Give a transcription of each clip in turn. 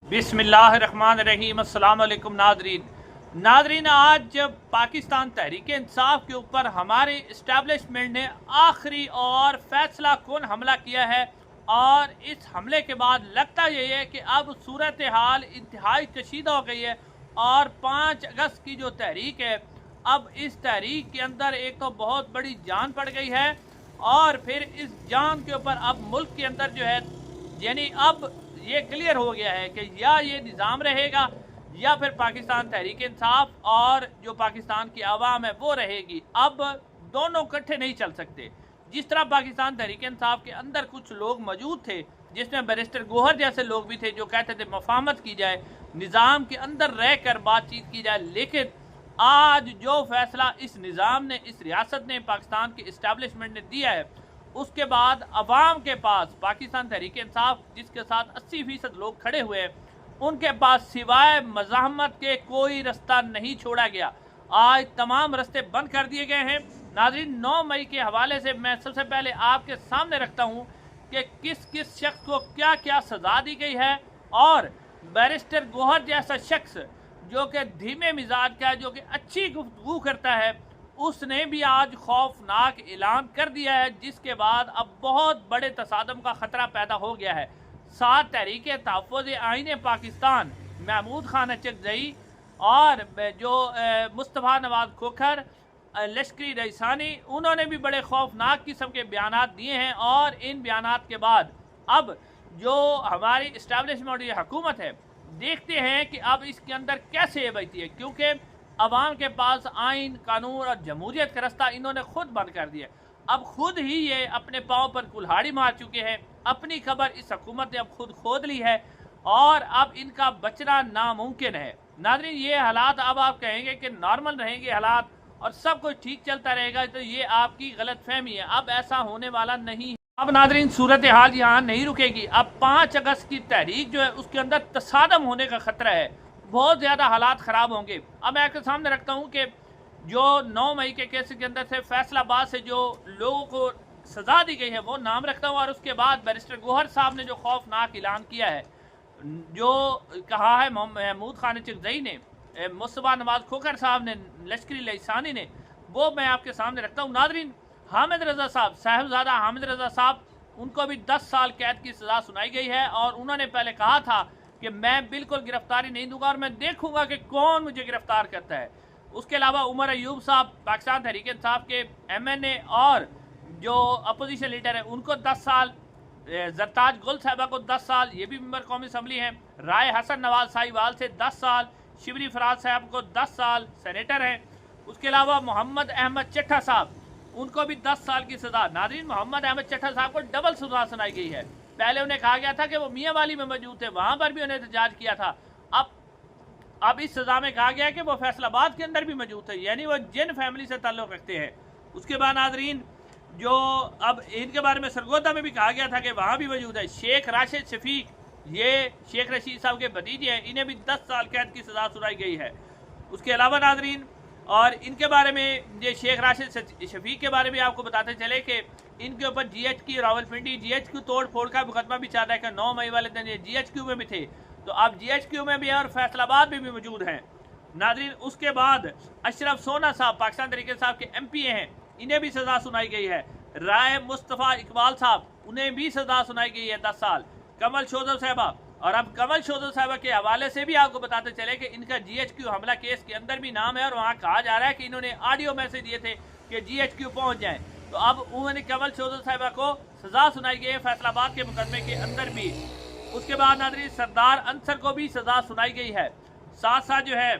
बिस्मिल्लाहिर्रहमानिर्रहीम। अस्सलाम वालेकुम नादरीन, आज जब पाकिस्तान तहरीक इंसाफ के ऊपर हमारे इस्टेब्लिशमेंट ने आखिरी और फैसला कौन हमला किया है, और इस हमले के बाद लगता यही है कि अब सूरत हाल इंतहाई कशीदा हो गई है। और 5 अगस्त की जो तहरीक है, अब इस तहरीक के अंदर एक तो बहुत बड़ी जान पड़ गई है, और फिर इस जान के ऊपर अब मुल्क के अंदर जो है, यानी अब ये क्लियर हो गया है कि या ये निज़ाम रहेगा या फिर पाकिस्तान तहरीक इंसाफ और जो पाकिस्तान की आवाम है वो रहेगी। अब दोनों इकट्ठे नहीं चल सकते। जिस तरह पाकिस्तान तहरीक इंसाफ के अंदर कुछ लोग मौजूद थे, जिसमें बैरिस्टर गोहर जैसे लोग भी थे, जो कहते थे मफाहमत की जाए, निज़ाम के अंदर रह कर बातचीत की जाए। लेकिन आज जो फैसला इस निज़ाम ने, इस रियासत ने, पाकिस्तान के इस्टेब्लिशमेंट ने दिया है, उसके बाद अवाम के पास पाकिस्तान तहरीक इंसाफ जिसके साथ 80% लोग खड़े हुए हैं, उनके पास सिवाय मज़ाहमत के कोई रास्ता नहीं छोड़ा गया। आज तमाम रास्ते बंद कर दिए गए हैं। नाज़रीन, 9 मई के हवाले से मैं सबसे पहले आपके सामने रखता हूं कि किस किस शख्स को क्या क्या सज़ा दी गई है, और बैरिस्टर गोहर जैसा शख्स जो कि धीमे मिजाज का है, जो कि अच्छी गुफ्तगू करता है, उसने भी आज खौफनाक ऐलान कर दिया है, जिसके बाद अब बहुत बड़े तसादम का ख़तरा पैदा हो गया है। 7 तहरीक तहफ़्फ़ुज़ आईन पाकिस्तान, महमूद खान अचकज़ई और जो मुस्तफ़ा नवाज़ खोखर, लश्करी रईसानी, उन्होंने भी बड़े खौफनाक किस्म के बयानात दिए हैं। और इन बयानात के बाद अब जो हमारी इस्टेब्लिशमेंट ये हुकूमत है, देखते हैं कि अब इसके अंदर कैसे बचती है, क्योंकि अवाम के पास आइन, कानून और जमहूरियत का रास्ता इन्होंने खुद बंद कर दिया। अब खुद ही ये अपने पाँव पर कुल्हाड़ी मार चुके हैं। अपनी खबर इस हुकूमत ने अब खुद खोद ली है, और अब इनका बचना नामुमकिन है। नाज़रीन, ये हालात अब आप कहेंगे कि नॉर्मल रहेंगे हालात और सब कुछ ठीक चलता रहेगा, तो ये आपकी गलत फहमी है। अब ऐसा होने वाला नहीं है। अब नाज़रीन, सूरत हाल यहाँ नहीं रुकेगी। अब 5 अगस्त की तहरीक जो है, उसके अंदर तसादम होने का ख़तरा है। बहुत ज़्यादा हालात ख़राब होंगे। अब मैं आपके सामने रखता हूँ कि जो 9 मई के केस के अंदर से फैसलाबाद से जो लोगों को सज़ा दी गई है वो नाम रखता हूँ, और उसके बाद बैरिस्टर गोहर साहब ने जो खौफनाक ऐलान किया है, जो कहा है महमूद खान अचकज़ई ने, मुस्तफ़ा नवाज़ खोखर साहब ने, लश्करी रईसानी ने, वो मैं आपके सामने रखता हूँ। नाज़रीन, हामिद रज़ा साहब, साहिबजादा हामिद रज़ा साहब, उनको भी 10 साल कैद की सज़ा सुनाई गई है, और उन्होंने पहले कहा था कि मैं बिल्कुल गिरफ्तारी नहीं दूंगा और मैं देखूंगा कि कौन मुझे गिरफ्तार करता है। उसके अलावा उमर अयूब साहब, पाकिस्तान तहरीक इंसाफ के MNA, और जो अपोजिशन लीडर है, उनको 10 साल, जरताज गुल साहिबा को 10 साल, ये भी मेंबर कौमी असम्बली हैं। राय हसन नवाज साहिवाल से 10 साल, शिबरी फराज साहब को 10 साल, सेनेटर हैं। उसके अलावा मोहम्मद अहमद चट्ठा साहब, उनको भी 10 साल की सज़ा। नाज़रीन, मोहम्मद अहमद चट्ठा साहब को डबल सज़ा सुनाई गई है। पहले उन्हें कहा गया था कि वो मियाँ वाली में मौजूद थे, वहाँ पर भी उन्हें एहतजाज किया था। अब इस सज़ा में कहा गया कि वो फैसलाबाद के अंदर भी मौजूद थे, यानी वो जिन फैमिली से ताल्लुक़ रखते हैं। उसके बाद नाज़रीन, जो अब इनके बारे में सरगोदा में भी कहा गया था कि वहाँ भी मौजूद है। शेख राशिद शफीक, ये शेख रशीद साहब के भतीजे हैं, इन्हें भी 10 साल कैद की सज़ा सुनाई गई है। उसके अलावा नाज़रीन, और इनके बारे में, ये शेख राशिद शफीक के बारे में आपको बताते चले कि इनके ऊपर GHQ रावलपिंडी GHQ तोड़ फोड़ का मुकदमा भी चाहता है कि 9 मई वाले दिन ये GHQ में भी थे, तो अब GHQ में भी और फैसलाबाद में भी मौजूद हैं। नाज़रीन, उसके बाद अशरफ सोना साहब, पाकिस्तान तहरीक इंसाफ के MPA हैं, इन्हें भी सज़ा सुनाई गई है। राय मुस्तफ़ा इकबाल साहब, उन्हें भी सज़ा सुनाई गई है 10 साल। कमल शोधव साहबा, और अब कमल शोधव साहबा के हवाले से भी आपको बताते चले कि इनका GHQ हमला केस के अंदर भी नाम है, और वहाँ कहा जा रहा है कि इन्होंने ऑडियो मैसेज दिए थे कि GHQ पहुँच जाए। तो अब उन्होंने कमल शोधव साहबा को सज़ा सुनाई गई है फैसलाबाद के मुकदमे के अंदर भी। उसके बाद नाज़रीन, सरदार अंसर को भी सज़ा सुनाई गई है। साथ साथ जो है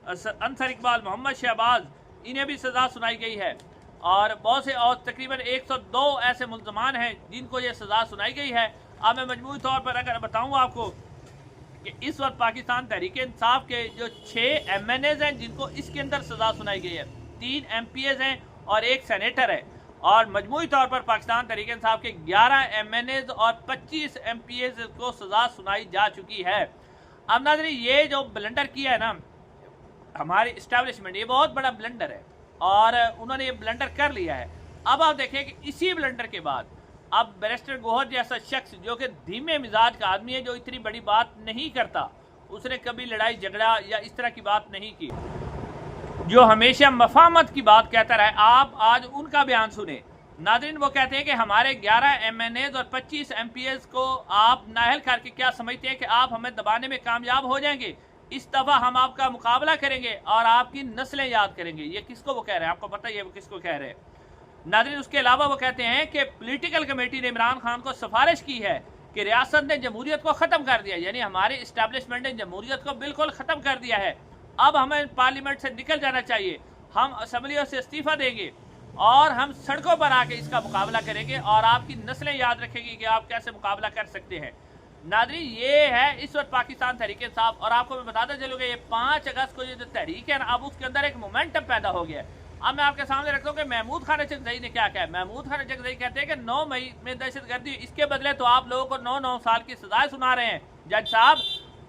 अंसर इकबाल, मोहम्मद शहबाज, इन्हें भी सज़ा सुनाई गई है। और बहुत से और तकरीबन 102 ऐसे मुल्ज़मान हैं जिनको ये सज़ा सुनाई गई है। अब मैं मजमूई तौर पर अगर बताऊँ आपको कि इस वक्त पाकिस्तान तहरीक इंसाफ के जो 6 MNAs हैं जिनको इसके अंदर सज़ा सुनाई गई है, 3 MPAs हैं और 1 सेनेटर है, और मजमूई तौर पर पाकिस्तान तहरीक इंसाफ के 11 MNAs और 25 MPAs को सज़ा सुनाई जा चुकी है। अब नाज़रीन, ये जो ब्लंडर किया है ना हमारी इस्टेब्लिशमेंट, ये बहुत बड़ा ब्लंडर है, और उन्होंने ये ब्लंडर कर लिया है। अब आप देखें कि इसी ब्लंडर के बाद اب بیرسٹر گوہر جیسا شخص جو کہ دھیمے مزاج کا آدمی ہے, جو اتنی بڑی بات نہیں کرتا, اس نے کبھی لڑائی جھگڑا یا اس طرح کی بات نہیں کی, جو ہمیشہ مفاہمت کی بات کہتا رہا ہے, آپ آج ان کا بیان سنیں. ناظرین, وہ کہتے ہیں کہ ہمارے 11 MNAs اور 25 MPs کو آپ نااہل کر کے کیا سمجھتے ہیں کہ آپ ہمیں دبانے میں کامیاب ہو جائیں گے؟ اس دفعہ ہم آپ کا مقابلہ کریں گے اور آپ کی نسلیں یاد کریں گے. یہ کس کو وہ کہہ رہے ہیں؟ آپ کو پتہ ہے یہ وہ کس کو کہہ رہے ہیں. ناظرین, اس کے علاوہ وہ کہتے ہیں کہ پولیٹیکل کمیٹی نے عمران خان کو سفارش کی ہے کہ ریاست نے جمہوریت کو ختم کر دیا, یعنی ہماری اسٹیبلشمنٹ نے جمہوریت کو بالکل ختم کر دیا ہے. اب ہمیں پارلیمنٹ سے نکل جانا چاہیے, ہم اسمبلیوں سے استعفیٰ دیں گے اور ہم سڑکوں پر آ کے اس کا مقابلہ کریں گے اور آپ کی نسلیں یاد رکھیں گی کہ آپ کیسے مقابلہ کر سکتے ہیں. ناظرین, یہ ہے اس وقت پاکستان تحریک انصاف, اور آپ کو میں بتاتا چلوں کہ یہ 5 اگست کو یہ جو تحریک ہے نا, اب اس کے اندر ایک مومنٹم پیدا ہو گیا ہے. اب میں آپ کے سامنے رکھتا ہوں کہ محمود خان چکزئی نے کیا کہا ہے. محمود خان چکزئی کہتے ہیں کہ 9 مئی میں دہشت گردی, اس کے بدلے تو آپ لوگوں کو 9 سال کی سزائیں سنا رہے ہیں. جج صاحب,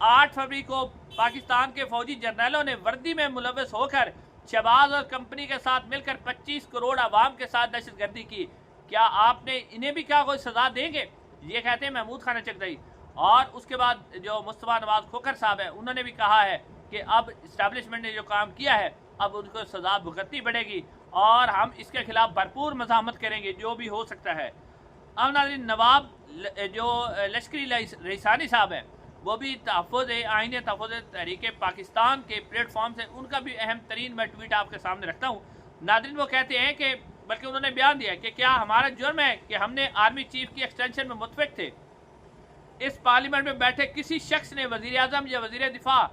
8 فروری کو پاکستان کے فوجی جرنیلوں نے وردی میں ملوث ہو کر شہباز اور کمپنی کے ساتھ مل کر 25 کروڑ عوام کے ساتھ دہشت گردی کی. کیا آپ نے انہیں بھی کیا کوئی سزا دیں گے؟ یہ کہتے ہیں محمود خان چکزئی. اور اس کے بعد جو مصطفیٰ نواز کھوکھر صاحب ہیں, انہوں نے بھی کہا ہے کہ اب اسٹیبلشمنٹ نے جو کام کیا ہے اب ان کو سزا بھگتنی پڑے گی اور ہم اس کے خلاف بھرپور مزاحمت کریں گے جو بھی ہو سکتا ہے. اب ناظرین, نواب جو لشکری رئیسانی صاحب ہیں, وہ بھی تحفظ آئین تحفظ تحریک پاکستان کے پلیٹ فارم سے, ان کا بھی اہم ترین میں ٹویٹ آپ کے سامنے رکھتا ہوں. ناظرین, وہ کہتے ہیں کہ بلکہ انہوں نے بیان دیا کہ کیا ہمارا جرم ہے کہ ہم نے آرمی چیف کی ایکسٹینشن میں متفق تھے؟ اس پارلیمنٹ میں بیٹھے کسی شخص نے وزیر اعظم یا وزیر دفاع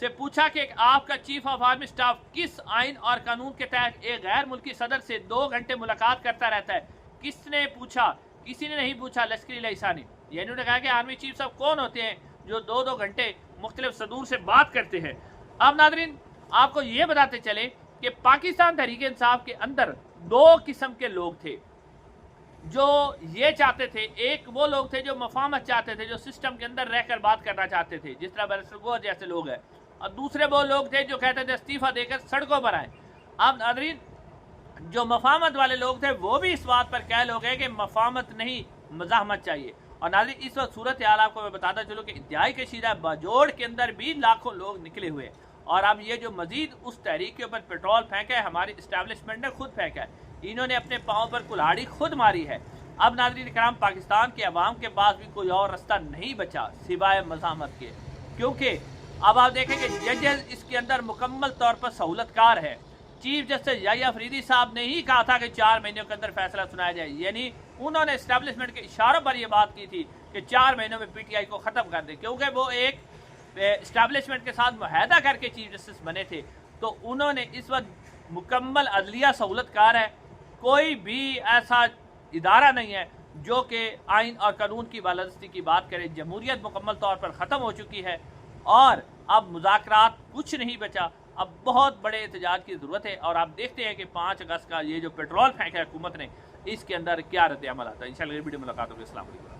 سے پوچھا کہ آپ کا چیف آف آرمی سٹاف کس آئین اور قانون کے تحت ایک غیر ملکی صدر سے 2 گھنٹے ملاقات کرتا رہتا ہے؟ کس نے پوچھا؟ کسی نے نہیں پوچھا. لشکری لسانی, یعنی انہوں نے کہا کہ آرمی چیف صاحب کون ہوتے ہیں جو 2 گھنٹے مختلف صدور سے بات کرتے ہیں. اب ناظرین, آپ کو یہ بتاتے چلے کہ پاکستان تحریک انصاف کے اندر 2 قسم کے لوگ تھے جو یہ چاہتے تھے. ایک وہ لوگ تھے جو مفاہمت چاہتے تھے, جو سسٹم کے اندر رہ کر بات کرنا چاہتے تھے, جس طرح بیرسٹر گوہر جیسے لوگ ہیں, اور دوسرے وہ لوگ تھے جو کہتے تھے استعفیٰ دے کر سڑکوں پر آئیں. اب ناظرین, جو مفاہمت والے لوگ تھے وہ بھی اس بات پر قائل ہو گئے کہ مفاہمت نہیں, مزاحمت چاہیے. اور ناظرین, اس وقت صورتحال آپ کو میں بتاتا چلوں کہ انتہائی کشیدہ باجوڑ کے اندر بھی لاکھوں لوگ نکلے ہوئے, اور اب یہ جو مزید اس تحریک کے اوپر پیٹرول پھینکا ہے, ہماری اسٹیبلشمنٹ نے خود پھینکا ہے, انہوں نے اپنے پاؤں پر کلہاڑی خود ماری ہے. اب ناظرین کرام, پاکستان کے عوام کے پاس بھی کوئی اور رستہ نہیں بچا سوائے مزاحمت کے, کیونکہ اب آپ دیکھیں کہ ججز اس کے اندر مکمل طور پر سہولت کار ہے. چیف جسٹس یحییٰ افریدی صاحب نے ہی کہا تھا کہ 4 مہینوں کے اندر فیصلہ سنایا جائے, یعنی انہوں نے اسٹیبلشمنٹ کے اشاروں پر یہ بات کی تھی کہ 4 مہینوں میں پی ٹی آئی کو ختم کر دے, کیونکہ وہ ایک اسٹیبلشمنٹ کے ساتھ معاہدہ کر کے چیف جسٹس بنے تھے. تو انہوں نے اس وقت مکمل عدلیہ سہولت کار ہے, کوئی بھی ایسا ادارہ نہیں ہے جو کہ آئین اور قانون کی بالادستی کی بات کرے. جمہوریت مکمل طور پر ختم ہو چکی ہے اور اب مذاکرات کچھ نہیں بچا, اب بہت بڑے احتجاج کی ضرورت ہے. اور آپ دیکھتے ہیں کہ 5 اگست کا یہ جو پیٹرول پھینکا ہے حکومت نے, اس کے اندر کیا رد عمل آتا ہے. انشاءاللہ ویڈیو ملاقات ہوگی. السلام علیکم.